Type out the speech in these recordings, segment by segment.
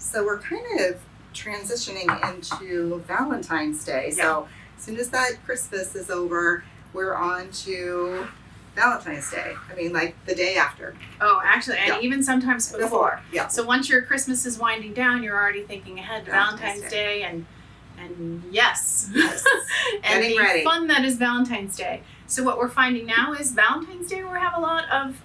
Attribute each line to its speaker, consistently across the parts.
Speaker 1: So we're kind of transitioning into Valentine's Day.
Speaker 2: Yeah.
Speaker 1: So as soon as that Christmas is over, we're on to Valentine's Day. I mean, like the day after.
Speaker 2: Oh, actually, and
Speaker 1: Yeah.
Speaker 2: even sometimes before.
Speaker 1: Yeah.
Speaker 2: So once your Christmas is winding down, you're already thinking ahead to Valentine's Day and yes. And
Speaker 1: Getting
Speaker 2: the
Speaker 1: ready.
Speaker 2: fun that is Valentine's Day. So what we're finding now is Valentine's Day, we have a lot of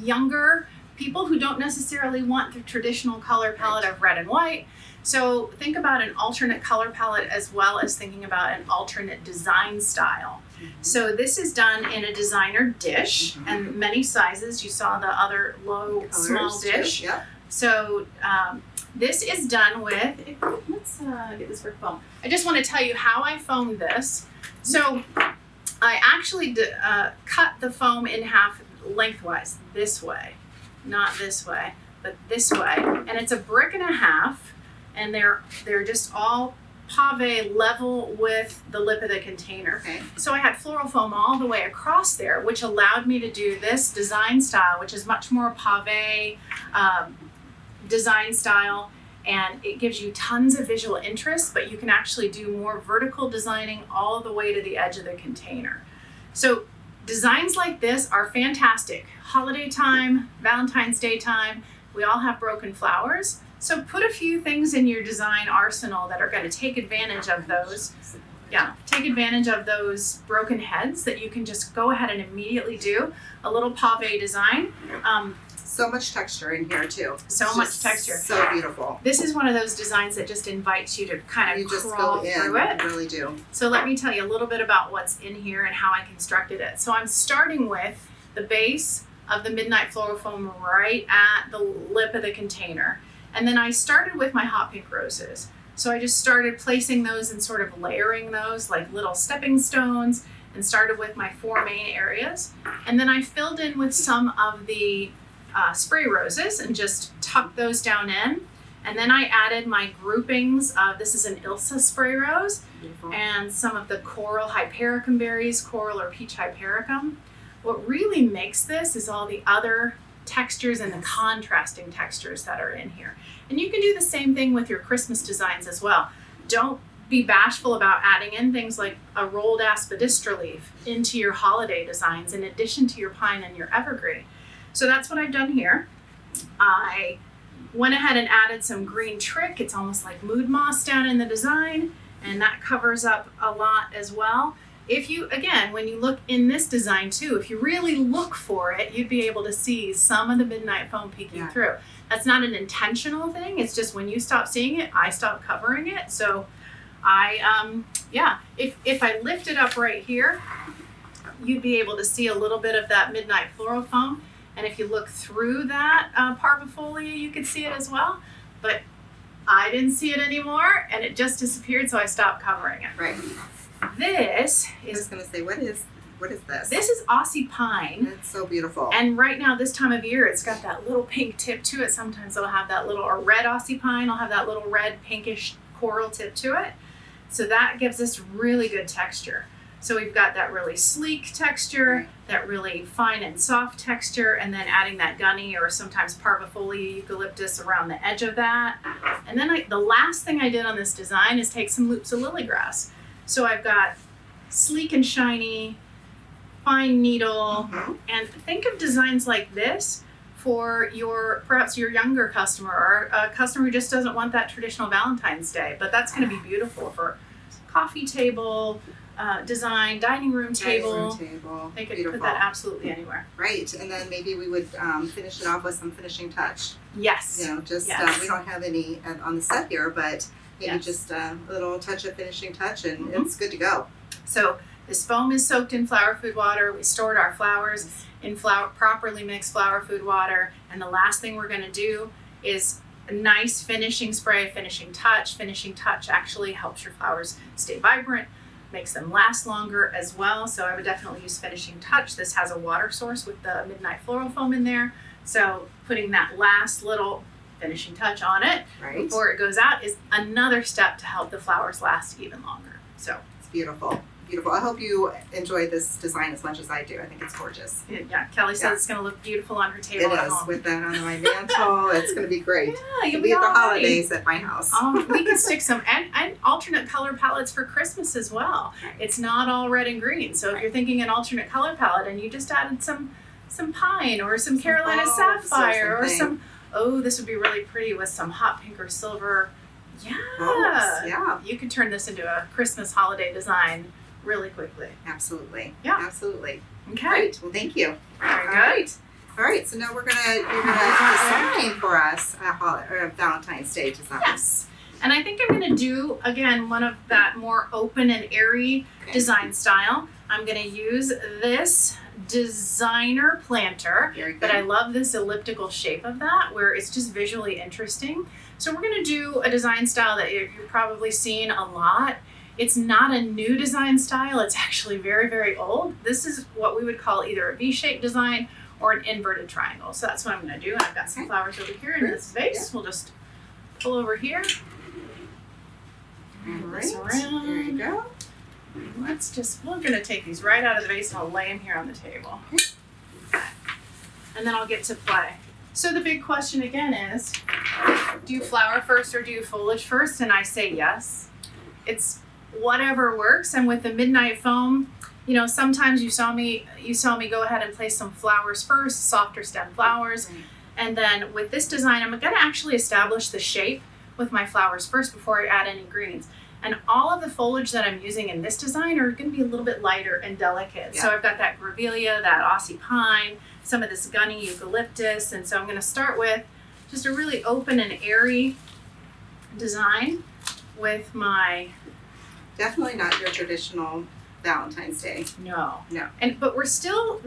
Speaker 2: younger people who don't necessarily want the traditional color palette of red and white. So think about an alternate color palette as well as thinking about an alternate design style. So this is done in a designer dish and many sizes. You saw the other low, small dish.
Speaker 1: Too. Yeah.
Speaker 2: So this is done with, let's get this for foam. I just want to tell you how I foamed this. So I actually cut the foam in half lengthwise, this way, not this way, but this way. And it's a brick and a half, and they're just all pave level with the lip of the container.
Speaker 1: Okay.
Speaker 2: So I had floral foam all the way across there, which allowed me to do this design style, which is much more pave design style, and it gives you tons of visual interest, but you can actually do more vertical designing all the way to the edge of the container. So designs like this are fantastic. Holiday time, Valentine's Day time, we all have broken flowers. So put a few things in your design arsenal that are going to take advantage of those. Yeah, take advantage of those broken heads that you can just go ahead and immediately do a little pave design.
Speaker 1: So much texture in here too.
Speaker 2: So
Speaker 1: It's
Speaker 2: much
Speaker 1: just
Speaker 2: texture.
Speaker 1: So beautiful.
Speaker 2: This is one of those designs that just invites you to kind
Speaker 1: You
Speaker 2: of
Speaker 1: just
Speaker 2: crawl
Speaker 1: go in.
Speaker 2: through it.
Speaker 1: You really do.
Speaker 2: So let me tell you a little bit about what's in here and how I constructed it. So I'm starting with the base of the Midnight Floral Foam right at the lip of the container. And then I started with my hot pink roses. So I just started placing those and sort of layering those like little stepping stones, and started with my 4 main areas. And then I filled in with some of the spray roses and just tucked those down in. And then I added my groupings of, this is an Ilsa spray rose,
Speaker 1: Beautiful.
Speaker 2: and some of the coral hypericum berries, coral or peach hypericum. What really makes this is all the other textures and the contrasting textures that are in here. And you can do the same thing with your Christmas designs as well. Don't be bashful about adding in things like a rolled aspidistra leaf into your holiday designs in addition to your pine and your evergreen. So that's what I've done here. I went ahead and added some green trick. It's almost like mood moss down in the design, and that covers up a lot as well. If you, again, when you look in this design too, if you really look for it, you'd be able to see some of the midnight foam peeking through. That's not an intentional thing. It's just when you stop seeing it, I stop covering it. So if I lift it up right here, you'd be able to see a little bit of that midnight floral foam. And if you look through that parvifolia, you could see it as well. But I didn't see it anymore, and it just disappeared, so I stopped covering it.
Speaker 1: Right.
Speaker 2: This
Speaker 1: I was
Speaker 2: is
Speaker 1: going to say, what is this?
Speaker 2: this is Aussie pine.
Speaker 1: It's so beautiful.
Speaker 2: And right now, this time of year, it's got that little pink tip to it. Sometimes it'll have that little, or red Aussie pine will have that little red pinkish coral tip to it. So that gives us really good texture. So we've got that really sleek texture, that really fine and soft texture, and then adding that gunny or sometimes parvifolia eucalyptus around the edge of that. And then the last thing I did on this design is take some loops of lily grass. So I've got sleek and shiny, fine needle, and think of designs like this for perhaps your younger customer, or a customer who just doesn't want that traditional Valentine's Day, but that's going to be beautiful for coffee table, design, dining room table. They could put that absolutely anywhere.
Speaker 1: Right, and then maybe we would finish it off with some finishing touch.
Speaker 2: Yes.
Speaker 1: You know, just
Speaker 2: Yes.
Speaker 1: We don't have any on the set here, but maybe
Speaker 2: Yes.
Speaker 1: just a little touch of finishing touch, and it's good to go.
Speaker 2: So this foam is soaked in flower food water. We stored our flowers in properly mixed flower food water, and the last thing we're going to do is a nice finishing spray, finishing touch. Finishing touch actually helps your flowers stay vibrant, makes them last longer as well. So I would definitely use finishing touch. This has a water source with the midnight floral foam in there. So putting that last little finishing touch on it before it goes out is another step to help the flowers last even longer. So
Speaker 1: it's beautiful. beautiful. I hope you enjoy this design as much as I do. I think it's gorgeous.
Speaker 2: Yeah, Kelly says it's going to look beautiful on her table
Speaker 1: It
Speaker 2: at
Speaker 1: is
Speaker 2: home.
Speaker 1: with that on my mantle. It's going to be great.
Speaker 2: Yeah, you'll
Speaker 1: It'll
Speaker 2: be
Speaker 1: at the
Speaker 2: all right.
Speaker 1: holidays at my house.
Speaker 2: We can stick some and alternate color palettes for Christmas as well. It's not all red and green. So if you're thinking an alternate color palette and you just added some pine or some Carolina sapphire or some, this would be really pretty with some hot pink or silver. Yeah.
Speaker 1: Yeah.
Speaker 2: You could turn this into a Christmas holiday design really quickly.
Speaker 1: Absolutely.
Speaker 2: Yeah.
Speaker 1: Absolutely.
Speaker 2: Okay.
Speaker 1: Great. Well, thank you.
Speaker 2: Very good.
Speaker 1: All right. All right. So now you're gonna design for us a Valentine's Day design.
Speaker 2: Yes. And I think I'm going to do, again, one of that more open and airy design style. I'm going to use this designer planter,
Speaker 1: Very good.
Speaker 2: but I love this elliptical shape of that where it's just visually interesting. So we're going to do a design style that you've probably seen a lot. It's not a new design style. It's actually very, very old. This is what we would call either a V-shaped design or an inverted triangle. So that's what I'm going to do. And I've got some flowers over here in this vase. We'll just pull over here.
Speaker 1: All right.
Speaker 2: This around.
Speaker 1: There you go.
Speaker 2: We're going to take these right out of the vase and I'll lay them here on the table. Okay. And then I'll get to play. So the big question again is, do you flower first or do you foliage first? And I say yes. It's whatever works. And with the midnight foam, you know, sometimes you saw me go ahead and place some flowers first, softer stem flowers.
Speaker 1: Right.
Speaker 2: And then with this design, I'm going to actually establish the shape with my flowers first before I add any greens. And all of the foliage that I'm using in this design are going to be a little bit lighter and delicate.
Speaker 1: Yeah.
Speaker 2: So I've got that grevillea, that Aussie pine, some of this gunny eucalyptus. And so I'm going to start with just a really open and airy design with my...
Speaker 1: Definitely not your traditional Valentine's Day.
Speaker 2: No.
Speaker 1: No.
Speaker 2: But we're still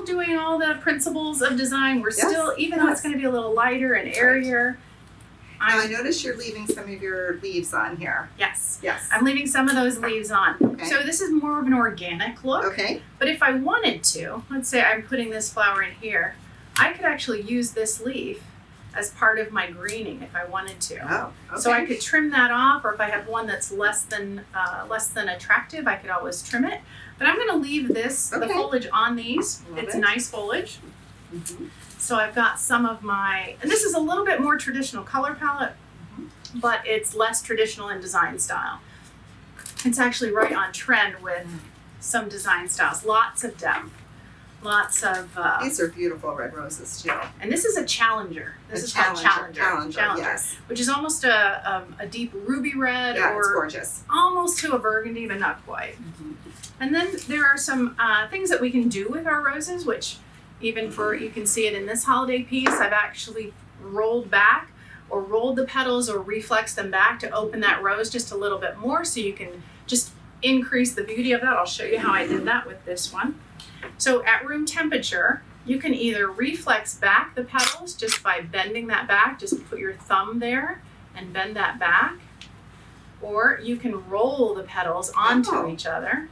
Speaker 2: doing all the principles of design. We're still, even though it's going to be a little lighter and airier.
Speaker 1: Now I noticed you're leaving some of your leaves on here.
Speaker 2: Yes.
Speaker 1: Yes.
Speaker 2: I'm leaving some of those leaves on.
Speaker 1: Okay.
Speaker 2: So this is more of an organic look.
Speaker 1: Okay.
Speaker 2: But if I wanted to, let's say I'm putting this flower in here, I could actually use this leaf as part of my greening if I wanted to.
Speaker 1: Oh, okay.
Speaker 2: So I could trim that off, or if I have one that's less than attractive, I could always trim it. But I'm going to leave this, the foliage on these.
Speaker 1: Love
Speaker 2: It's
Speaker 1: it.
Speaker 2: nice foliage.
Speaker 1: Mm-hmm.
Speaker 2: So I've got some of my, and this is a little bit more traditional color palette, but it's less traditional in design style. It's actually right on trend with some design styles. Lots of depth. Lots of...
Speaker 1: These are beautiful red roses too.
Speaker 2: and this is a challenger. This is called
Speaker 1: Challenger, yes.
Speaker 2: which is almost a deep ruby red,
Speaker 1: Yeah, it's
Speaker 2: or
Speaker 1: gorgeous.
Speaker 2: almost to a burgundy, but not quite.
Speaker 1: Mm-hmm.
Speaker 2: And then there are some things that we can do with our roses, which even for, you can see it in this holiday piece, I've actually rolled back or rolled the petals or reflexed them back to open that rose just a little bit more, so you can just increase the beauty of that. I'll show you how I did that with this one. So at room temperature, you can either reflex back the petals just by bending that back, just put your thumb there and bend that back, or you can roll the petals onto each other.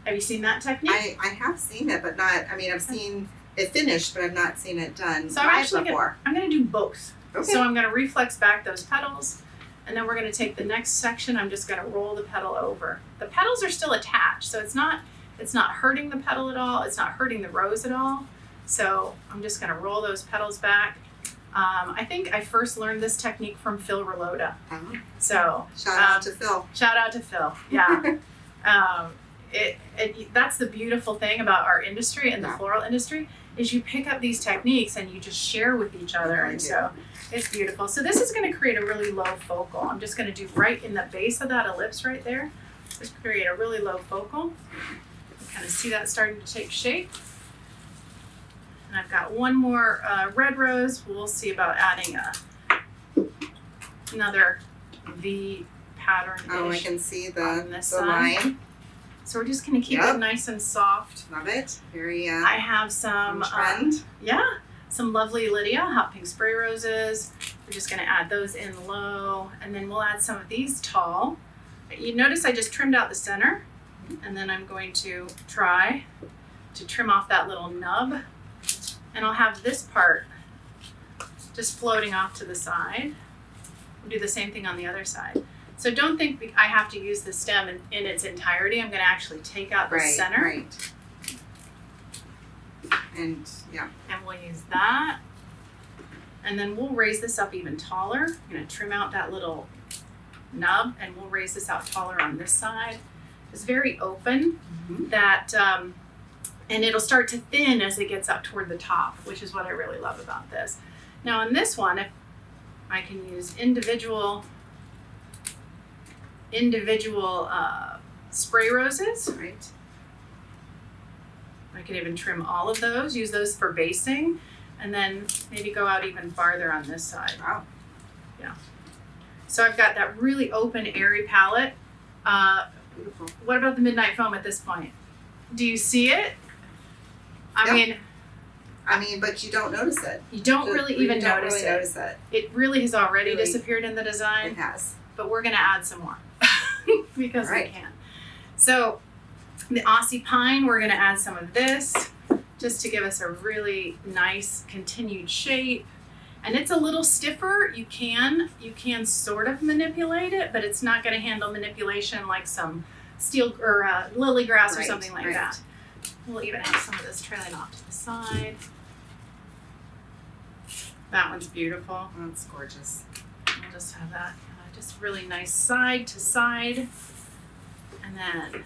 Speaker 2: Have you seen that technique?
Speaker 1: I have seen it, but not, I mean, I've seen it finished, but I've not seen it done
Speaker 2: So I'm
Speaker 1: live
Speaker 2: actually
Speaker 1: before.
Speaker 2: I'm going to do both.
Speaker 1: Okay.
Speaker 2: So I'm going to reflex back those petals, and then we're going to take the next section. I'm just going to roll the petal over. The petals are still attached, so it's not hurting the petal at all. It's not hurting the rose at all. So I'm just going to roll those petals back. I think I first learned this technique from Phil Reloda.
Speaker 1: Oh.
Speaker 2: So
Speaker 1: Shout out to Phil.
Speaker 2: Shout out to Phil. Yeah. That's the beautiful thing about our industry and the floral industry, is you pick up these techniques and you just share with each other. And so it's beautiful. So this is going to create a really low focal. I'm just going to do right in the base of that ellipse right there. Just create a really low focal. You kind of see that starting to take shape. And I've got one more red rose. We'll see about adding another V pattern.
Speaker 1: Oh, I can see the
Speaker 2: side.
Speaker 1: line.
Speaker 2: So we're just going to keep it nice and soft.
Speaker 1: Love it. Very
Speaker 2: I have some
Speaker 1: trend.
Speaker 2: some lovely Lydia hot pink spray roses. We're just going to add those in low, and then we'll add some of these tall. You notice I just trimmed out the center, and then I'm going to try to trim off that little nub, and I'll have this part just floating off to the side. We'll do the same thing on the other side. So don't think I have to use the stem in its entirety. I'm going to actually take out the center.
Speaker 1: Right. And yeah.
Speaker 2: And we'll use that. And then we'll raise this up even taller. I'm going to trim out that little nub and we'll raise this out taller on this side. It's very open that, and it'll start to thin as it gets up toward the top, which is what I really love about this. Now on this one, if I can use individual spray roses.
Speaker 1: Right.
Speaker 2: I could even trim all of those, use those for basing, and then maybe go out even farther on this side.
Speaker 1: Wow.
Speaker 2: Yeah. So I've got that really open, airy palette.
Speaker 1: Beautiful.
Speaker 2: What about the midnight foam at this point? Do you see it? I mean,
Speaker 1: but you don't notice it.
Speaker 2: you don't really even notice
Speaker 1: it.
Speaker 2: It really has already
Speaker 1: Really,
Speaker 2: disappeared in the design,
Speaker 1: It has.
Speaker 2: but we're going to add some more because
Speaker 1: Right.
Speaker 2: we can. So the Aussie pine, we're going to add some of this just to give us a really nice continued shape. And it's a little stiffer. You can sort of manipulate it, but it's not going to handle manipulation like some steel or lily grass or something like that. We'll even have some of this trailing off to the side. That one's beautiful.
Speaker 1: Oh, it's gorgeous.
Speaker 2: We'll just have that just really nice side to side. And then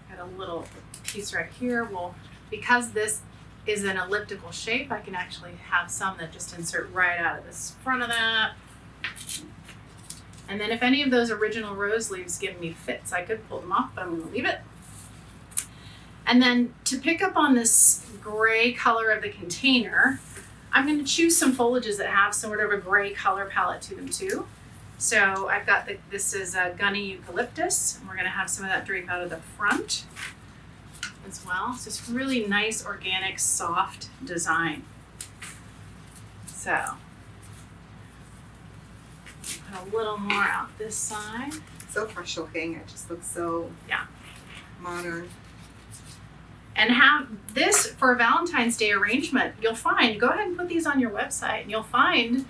Speaker 2: got a little piece right here. Well, because this is an elliptical shape, I can actually have some that just insert right out of this front of that. And then if any of those original rose leaves give me fits, I could pull them off, but I'm going to leave it. And then to pick up on this gray color of the container, I'm going to choose some foliages that have sort of a gray color palette to them too. So I've got this is a gunny eucalyptus, and we're going to have some of that drape out of the front as well. So it's really nice, organic, soft design. So put a little more out this side.
Speaker 1: So fresh looking. It just looks so modern.
Speaker 2: And have this for a Valentine's Day arrangement. You'll find, go ahead and put these on your website, and you'll find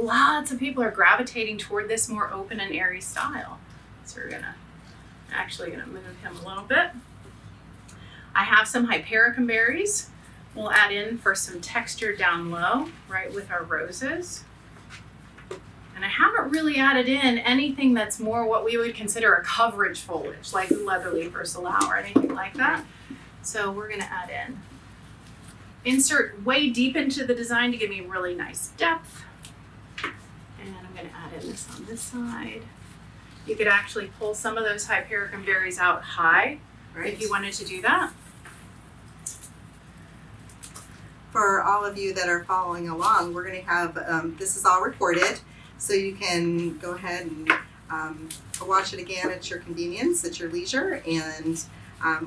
Speaker 2: lots of people are gravitating toward this more open and airy style. So we're actually gonna move him a little bit. I have some hypericum berries. We'll add in for some texture down low, right with our roses. And I haven't really added in anything that's more what we would consider a coverage foliage, like leatherleaf or salal or anything like that. So we're gonna add in. Insert way deep into the design to give me really nice depth. And I'm gonna add in this on this side. You could actually pull some of those hypericum berries out high if you wanted to do that.
Speaker 1: For all of you that are following along, we're going to have, this is all recorded, so you can go ahead and watch it again at your convenience, at your leisure. And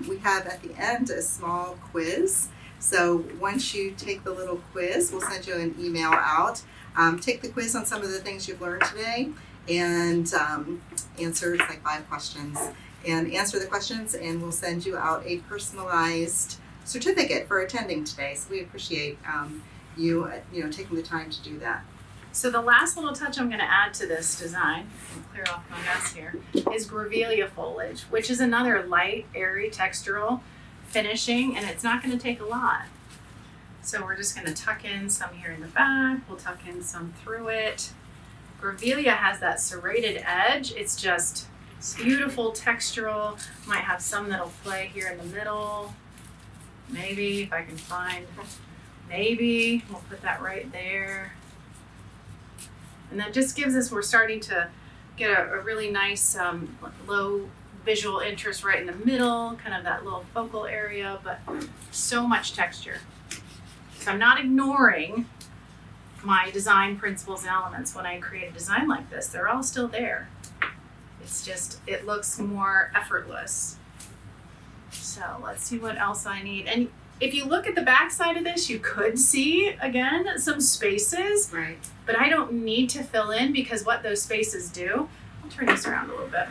Speaker 1: we have at the end a small quiz. So once you take the little quiz, we'll send you an email out. Take the quiz on some of the things you've learned today and answer, it's like 5 questions. And answer the questions, and we'll send you out a personalized certificate for attending today. So we appreciate you taking the time to do that.
Speaker 2: So the last little touch I'm going to add to this design, and clear off my mess here, is grevillea foliage, which is another light, airy, textural finishing, and it's not going to take a lot. So we're just going to tuck in some here in the back. We'll tuck in some through it. Grevillea has that serrated edge. It's just beautiful, textural. Might have some that'll play here in the middle. Maybe, if I can find, maybe. We'll put that right there. And that just gives us, we're starting to get a really nice low visual interest right in the middle, kind of that little focal area, but so much texture. So I'm not ignoring my design principles and elements when I create a design like this. They're all still there. It's just, it looks more effortless. So let's see what else I need. And if you look at the back side of this, you could see, again, some spaces.
Speaker 1: Right.
Speaker 2: But I don't need to fill in because what those spaces do, I'll turn this around a little bit.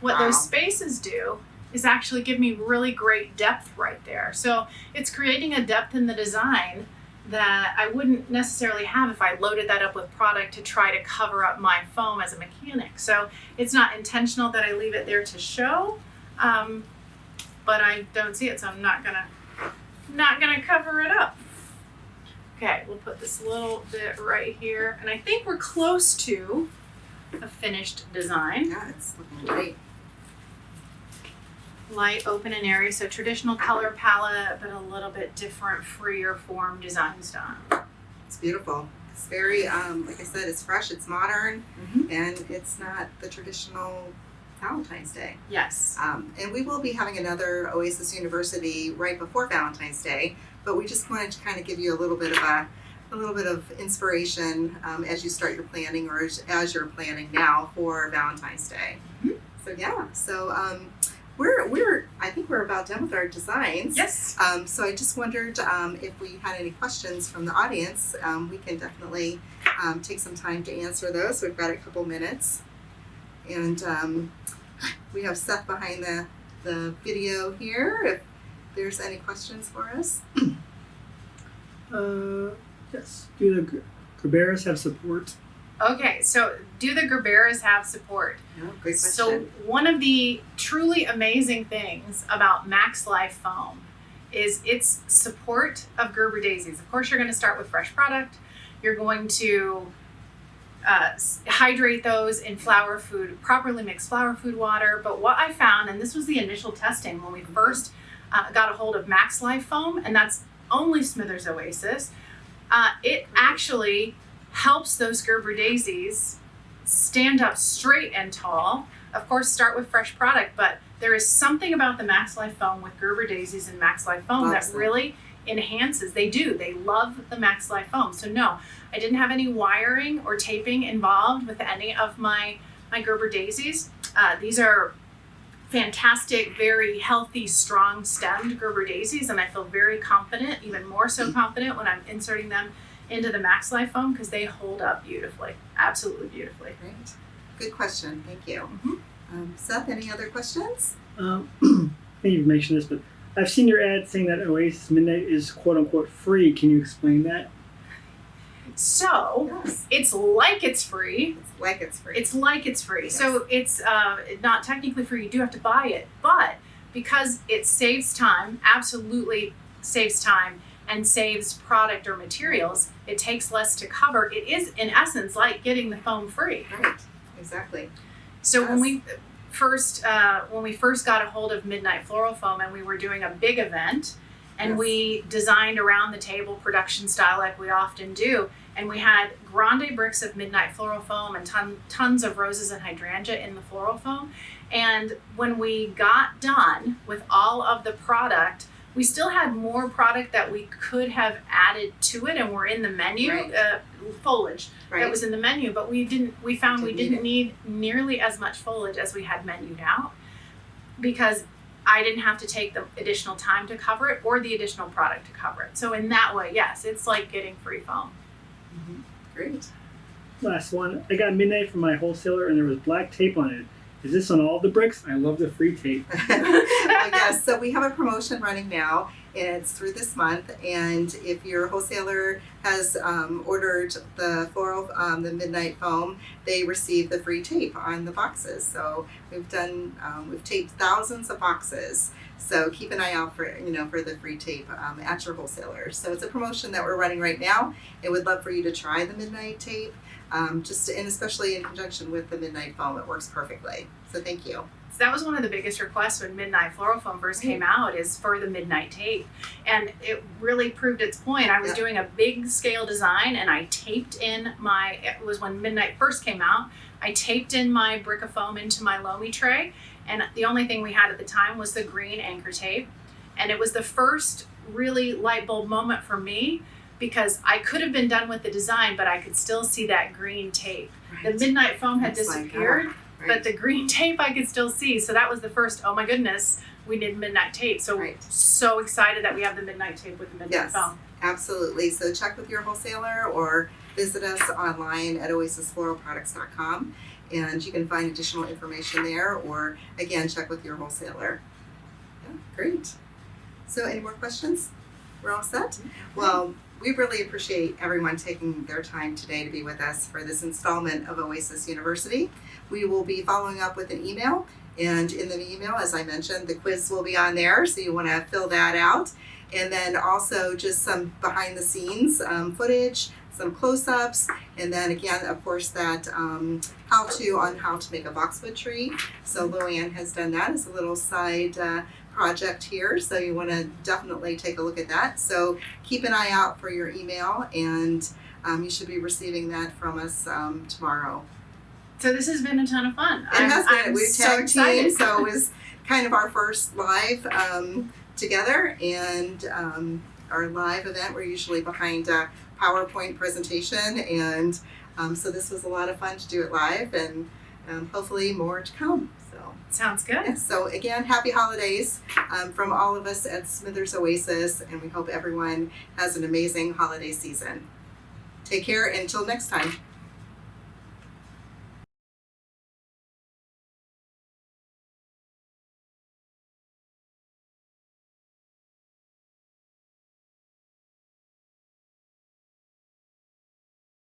Speaker 2: What those spaces do is actually give me really great depth right there. So it's creating a depth in the design that I wouldn't necessarily have if I loaded that up with product to try to cover up my foam as a mechanic. So it's not intentional that I leave it there to show, but I don't see it, so I'm not gonna cover it up. Okay, we'll put this little bit right here, and I think we're close to a finished design.
Speaker 1: Yeah, it's looking great.
Speaker 2: Light, open, and airy, so traditional color palette, but a little bit different, freer form design style.
Speaker 1: It's beautiful. It's very, like I said, it's fresh, it's modern, and it's not the traditional Valentine's Day.
Speaker 2: Yes.
Speaker 1: And we will be having another OASIS University right before Valentine's Day, but we just wanted to kind of give you a little bit of inspiration as you start your planning, or as you're planning now for Valentine's Day. So yeah, so I think we're about done with our designs.
Speaker 2: Yes.
Speaker 1: So I just wondered if we had any questions from the audience. We can definitely take some time to answer those. We've got a couple minutes. And we have Seth behind the video here, if there's any questions for us.
Speaker 3: Yes. Do the Gerberas have support?
Speaker 2: Okay, so do the Gerberas have support?
Speaker 1: No, great question.
Speaker 2: So one of the truly amazing things about Max Life foam is its support of Gerber daisies. Of course, you're going to start with fresh product. You're going to hydrate those in properly mixed flower food water. But what I found, and this was the initial testing when we first got a hold of Max Life foam, and that's only Smithers Oasis, it actually helps those Gerber daisies stand up straight and tall. Of course, start with fresh product, but there is something about the Max Life foam with Gerber daisies and Max Life foam that really enhances. They love the Max Life foam. So no, I didn't have any wiring or taping involved with any of my Gerber daisies. These are fantastic, very healthy, strong stemmed Gerber daisies, and I feel very confident, even more so confident when I'm inserting them into the Max Life foam, because they hold up beautifully, absolutely beautifully.
Speaker 1: Great. Good question. Thank you. Seth, any other questions?
Speaker 3: I think you've mentioned this, but I've seen your ad saying that Oasis Midnight is quote unquote free. Can you explain that?
Speaker 2: So
Speaker 1: Yes.
Speaker 2: it's like it's free.
Speaker 1: It's like it's free.
Speaker 2: It's like it's free.
Speaker 1: Yes.
Speaker 2: So it's not technically free. You do have to buy it, but because it saves time, absolutely saves time, and saves product or materials, it takes less to cover. It is, in essence, like getting the foam free.
Speaker 1: Right. Exactly.
Speaker 2: So
Speaker 1: Yes.
Speaker 2: when we first got a hold of Midnight Floral Foam, and we were doing a big event, and
Speaker 1: Yes.
Speaker 2: we designed around the table production style like we often do, and we had grande bricks of Midnight Floral Foam and tons of roses and hydrangea in the floral foam. And when we got done with all of the product, we still had more product that we could have added to it, and we're in the menu,
Speaker 1: Right.
Speaker 2: foliage
Speaker 1: Right.
Speaker 2: that was in the menu, but we found we
Speaker 1: Didn't
Speaker 2: didn't need nearly as much foliage as we had menued out, because I didn't have to take the additional time to cover it or the additional product to cover it. So in that way, yes, it's like getting free foam.
Speaker 1: Great.
Speaker 3: Last one. I got Midnight from my wholesaler and there was black tape on it. Is this on all the bricks? I love the free tape.
Speaker 1: Yes, so we have a promotion running now, and it's through this month. And if your wholesaler has ordered the floral, the Midnight foam, they receive the free tape on the boxes. So we've taped thousands of boxes. So keep an eye out for the free tape at your wholesaler. So it's a promotion that we're running right now. I would love for you to try the Midnight tape. And especially in conjunction with the Midnight foam, it works perfectly. So thank you.
Speaker 2: So that was one of the biggest requests when Midnight Floral Foam first came out, is for the Midnight tape. And it really proved its point. I was doing a big scale design, and I taped in it was when Midnight first came out, I taped in my brick of foam into my Lomi tray. And the only thing we had at the time was the green anchor tape. And it was the first really light bulb moment for me, because I could have been done with the design, but I could still see that green tape.
Speaker 1: Right.
Speaker 2: The Midnight foam had
Speaker 1: It's like,
Speaker 2: disappeared,
Speaker 1: right.
Speaker 2: but the green tape I could still see. So that was the first, oh my goodness, we need Midnight tape. So
Speaker 1: Right.
Speaker 2: so excited that we have the Midnight tape with the Midnight
Speaker 1: Yes.
Speaker 2: foam.
Speaker 1: Absolutely. So check with your wholesaler or visit us online at oasisfloralproducts.com, and you can find additional information there, or again, check with your wholesaler. Yeah, great. So any more questions? We're all set? Well, we really appreciate everyone taking their time today to be with us for this installment of OASIS University. We will be following up with an email, and in the email, as I mentioned, the quiz will be on there, so you want to fill that out. And then also just some behind the scenes footage, some close-ups, and then again, of course, that how-to on how to make a boxwood tree. So Luann has done that as a little side project here, so you want to definitely take a look at that. So keep an eye out for your email, and you should be receiving that from us tomorrow.
Speaker 2: So this has been a ton of fun.
Speaker 1: It has been.
Speaker 2: I'm
Speaker 1: We've
Speaker 2: so
Speaker 1: tag
Speaker 2: excited.
Speaker 1: teamed, so it was kind of our first live together, and our live event. We're usually behind a PowerPoint presentation, and so this was a lot of fun to do it live, and hopefully more to come. So
Speaker 2: Sounds good.
Speaker 1: yes, so again, happy holidays from all of us at Smithers OASIS, and we hope everyone has an amazing holiday season. Take care until next time.